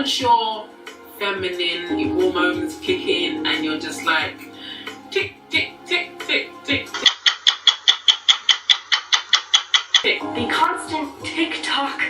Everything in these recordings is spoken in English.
once you're feminine, your hormones kick in and you're just like tick, tick, tick, tick, tick, tick. The constant tick-tock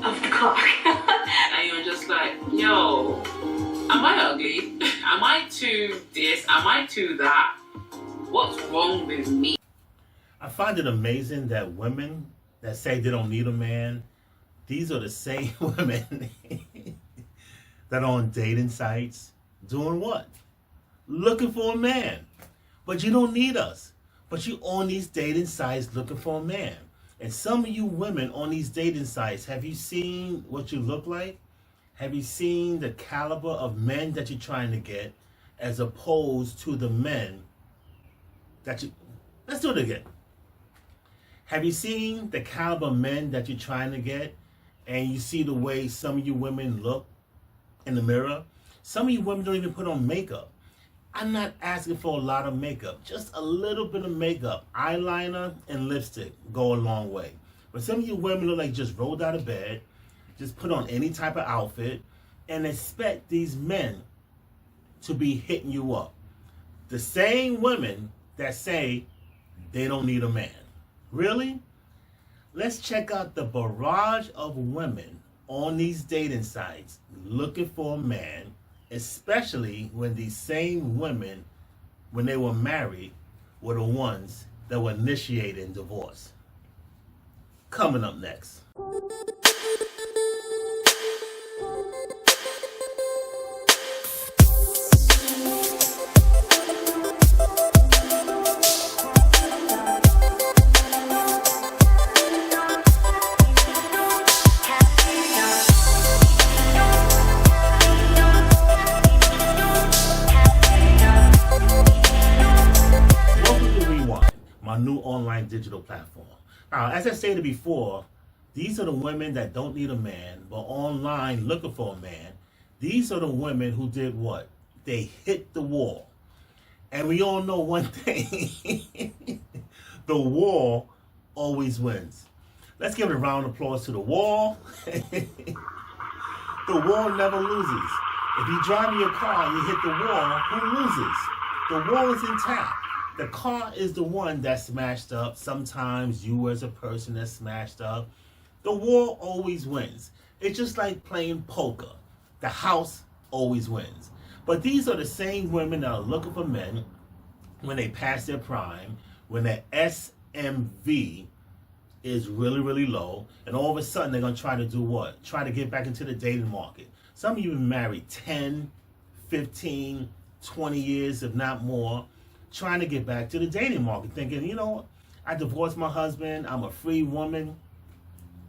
of the clock. And you're just like, yo, am I ugly? Am I too this? Am I too that? What's wrong with me? I find it amazing that women that say they don't need a man, these are the same women that are on dating sites doing what? Looking for a man. But you don't need us. But you on these dating sites looking for a man. And some of you women on these dating sites, have you seen what you look like? Have you seen the caliber of men that you're trying to get as opposed to the men that you... Let's do it again. Have you seen the caliber of men that you're trying to get, and you see the way some of you women look in the mirror? Some of you women don't even put on makeup. I'm not asking for a lot of makeup. Just a little bit of makeup. Eyeliner and lipstick go a long way. But some of you women look like just rolled out of bed, just put on any type of outfit, and expect these men to be hitting you up. The same women that say they don't need a man. Really? Let's check out the barrage of women on these dating sites looking for a man, especially when these same women, when they were married, were the ones that were initiating divorce. Coming up next. My new online digital platform. As I stated before, these are the women that don't need a man, but online looking for a man. These are the women who did what? They hit the wall. And we all know one thing. The wall always wins. Let's give a round of applause to the wall. The wall never loses. If you drive your car and you hit the wall, who loses? The wall is intact. The car is the one that's smashed up. Sometimes you as a person that's smashed up. The wall always wins. It's just like playing poker. The house always wins. But these are the same women that are looking for men when they pass their prime, when their SMV is really, really low, and all of a sudden they're going to try to do what? Try to get back into the dating market. Some of you have been married 10, 15, 20 years, if not more, trying to get back to the dating market, thinking, you know, I divorced my husband, I'm a free woman,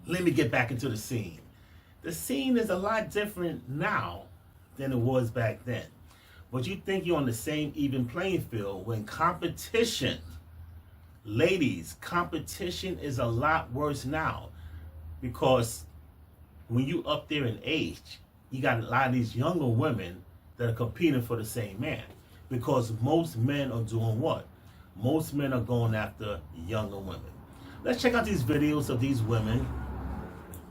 let me get back into the scene. The scene is a lot different now than it was back then. But you think you're on the same even playing field when competition, ladies, competition is a lot worse now. Because when you up there in age, you got a lot of these younger women that are competing for the same man. Because most men are doing what? Most men are going after younger women. Let's check out these videos of these women.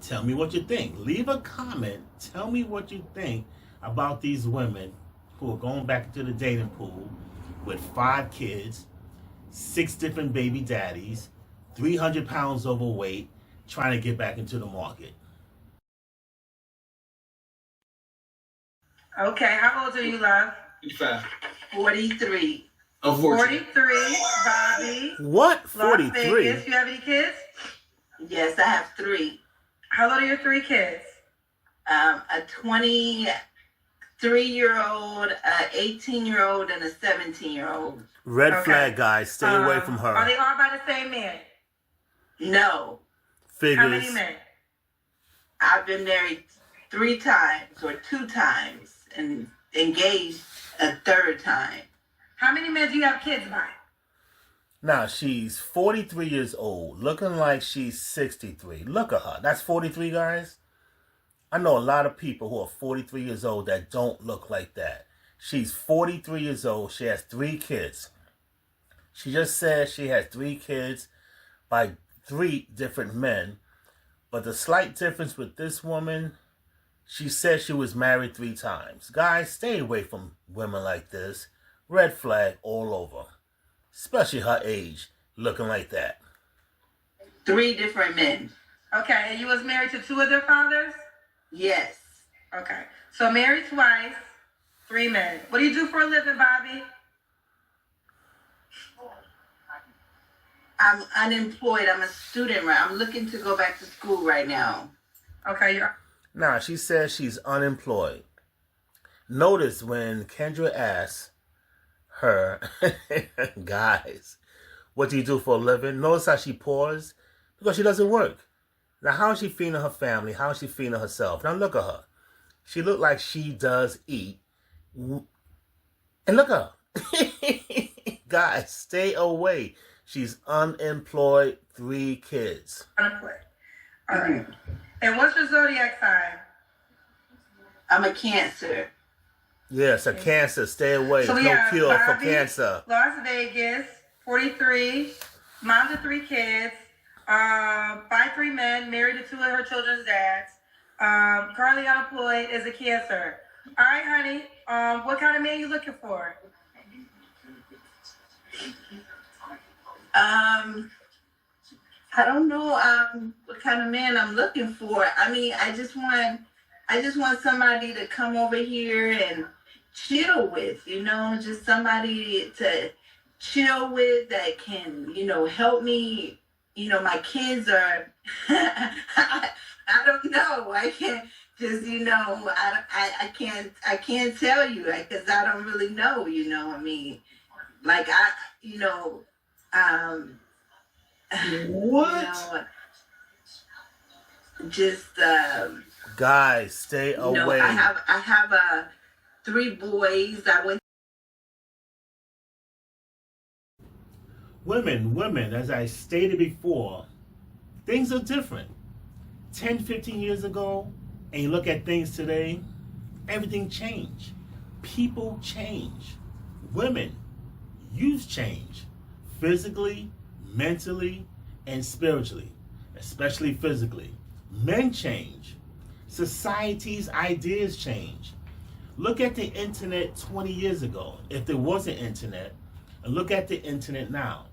Tell me what you think. Leave a comment. Tell me what you think about these women who are going back into the dating pool with 5 kids, 6 different baby daddies, 300 pounds overweight, trying to get back into the market. Okay, how old are you, love? 55. 43. Unfortunately. 43, Bobby. What? Las 43? Vegas. You have any kids? Yes, I have 3. How old are your 3 kids? A 23-year-old, a 18-year-old, and a 17-year-old. Red Okay. flag, guys. Stay away from her. Are they all by the same man? No, Figures. How many men? I've been married 3 times or 2 times and engaged a 3rd time. How many men do you have kids by? Now, she's 43 years old, looking like she's 63. Look at her. That's 43, guys. I know a lot of people who are 43 years old that don't look like that. She's 43 years old. She has 3 kids. She just said she has 3 kids by 3 different men. But the slight difference with this woman, She said she was married 3 times. Guys, stay away from women like this. Red flag all over. Especially her age, looking like that. 3 different men. Okay, and you was married to 2 of their fathers? Yes. Okay. So married twice, 3 men. What do you do for a living, Bobby? I'm unemployed. I'm a student. I'm looking to go back to school right now. Okay, you're... Now, she says she's unemployed. Notice when Kendra asks her, guys, what do you do for a living? Notice how she paused? Because she doesn't work. Now, how is she feeding her family? How is she feeding herself? Now, look at her. She look like she does eat. And look at her. Guys, stay away. She's unemployed, 3 kids. Unemployed. All right. And what's your zodiac sign? I'm a Cancer. Yes, a Cancer. Stay away. So There's we no have cure for Bobby, cancer. Las Vegas, 43, mom to 3 kids, by 3 men, married to 2 of her children's dads, currently unemployed, is a Cancer. All right, honey. What kind of man you looking for? I don't know what kind of man I'm looking for. I mean, I just want somebody to come over here and chill with, just somebody to chill with that can, help me. My kids are I don't know. I can't just, I can't tell you because I don't really know, I mean, like What? Just Guys, stay away. I have 3 boys. I went. Women, as I stated before, things are different. 10, 15 years ago, and you look at things today, everything changed. People change. Women, you've changed. Physically, mentally, and spiritually. Especially physically. Men change. Society's ideas change. Look at the internet 20 years ago, if there was an internet, and look at the internet now.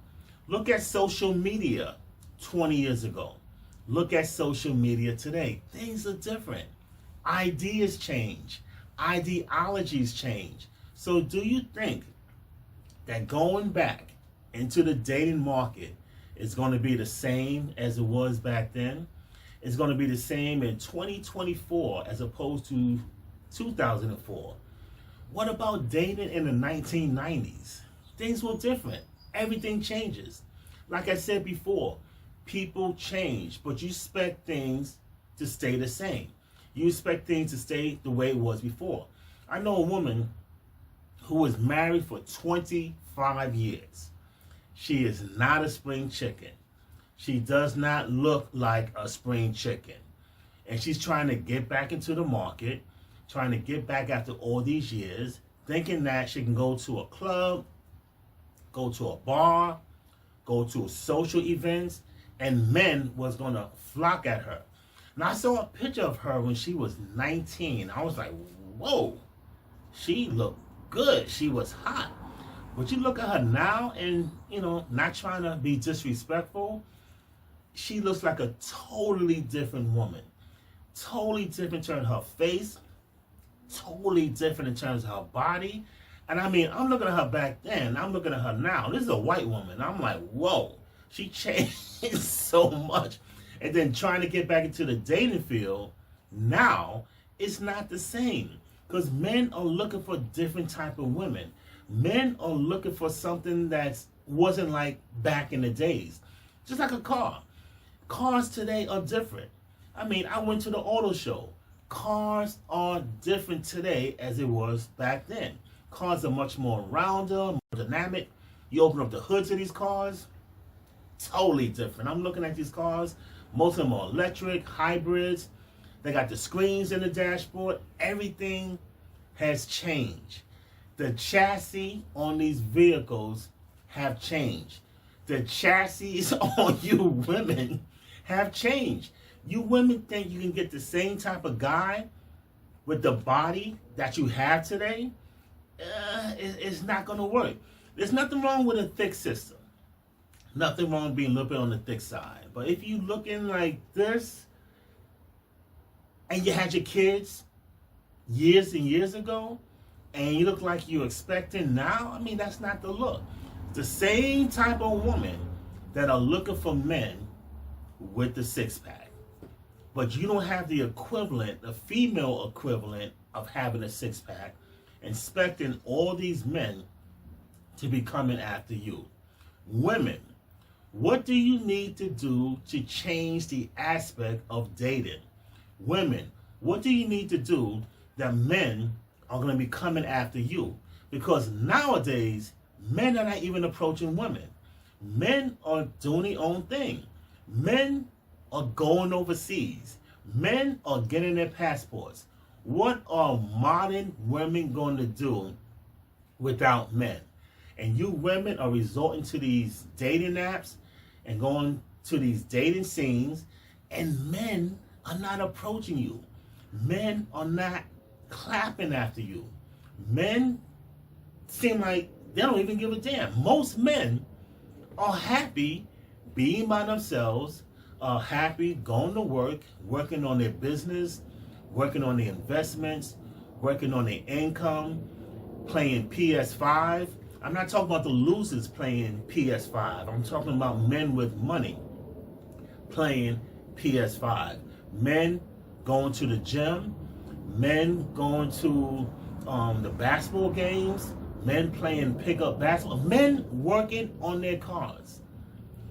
Look at social media 20 years ago. Look at social media today. Things are different. Ideas change. Ideologies change. So do you think that going back into the dating market is going to be the same as it was back then? It's going to be the same in 2024 as opposed to 2004. What about dating in the 1990s? Things were different. Everything changes. Like I said before, people change, but you expect things to stay the same. You expect things to stay the way it was before. I know a woman who was married for 25 years. She is not a spring chicken. She does not look like a spring chicken. And she's trying to get back into the market, trying to get back after all these years, thinking that she can go to a club, go to a bar, go to social events, and men was going to flock at her. Now, I saw a picture of her when she was 19. I was like, whoa, she looked good. She was hot. But you look at her now and, not trying to be disrespectful, she looks like a totally different woman. Totally different in terms of her face, totally different in terms of her body. And I mean, I'm looking at her back then, I'm looking at her now. This is a white woman. I'm like, whoa, she changed so much. And then trying to get back into the dating field, now it's not the same. Because men are looking for different type of women. Men are looking for something that wasn't like back in the days. Just like a car. Cars today are different. I mean, I went to the auto show. Cars are different today as it was back then. Cars are much more rounder, more dynamic. You open up the hoods of these cars, totally different. I'm looking at these cars. Most of them are electric, hybrids. They got the screens in the dashboard. Everything has changed. The chassis on these vehicles have changed. The chassis on you women have changed. You women think you can get the same type of guy with the body that you have today, it's not going to work. There's nothing wrong with a thick system. Nothing wrong being a little bit on the thick side. But if you looking like this, and you had your kids years and years ago, and you look like you're expecting now, I mean, that's not the look. The same type of woman that are looking for men with the six-pack. But you don't have the equivalent, the female equivalent of having a six-pack, expecting all these men to be coming after you. Women, what do you need to do to change the aspect of dating? Women, what do you need to do that men are going to be coming after you? Because nowadays, men are not even approaching women. Men are doing their own thing. Men are going overseas. Men are getting their passports. What are modern women going to do without men? And you women are resorting to these dating apps and going to these dating scenes, and men are not approaching you. Men are not clapping after you. Men seem like they don't even give a damn. Most men are happy being by themselves, are happy going to work, working on their business, working on their investments, working on their income, playing PS5. I'm not talking about the losers playing PS5. I'm talking about men with money playing PS5. Men going to the gym, men going to the basketball games, men playing pickup basketball, men working on their cars.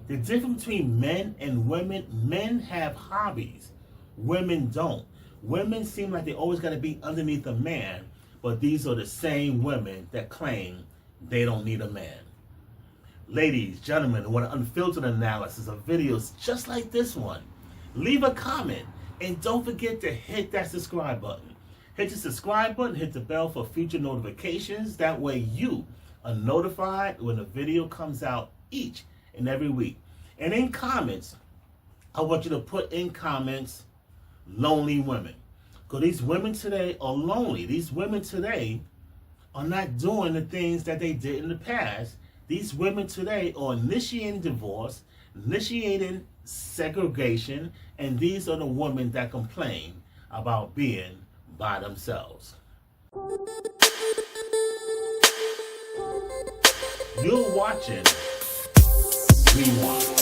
The difference between men and women, men have hobbies, women don't. Women seem like they always got to be underneath a man, but these are the same women that claim they don't need a man. Ladies, gentlemen who want an unfiltered analysis of videos just like this one, leave a comment and don't forget to hit that subscribe button. Hit the subscribe button, hit the bell for future notifications. That way you are notified when a video comes out each and every week. And in comments, I want you to put in comments, lonely women. Because these women today are lonely. These women today are not doing the things that they did in the past. These women today are initiating divorce, initiating segregation, and these are the women that complain about being by themselves. You're watching Rewind.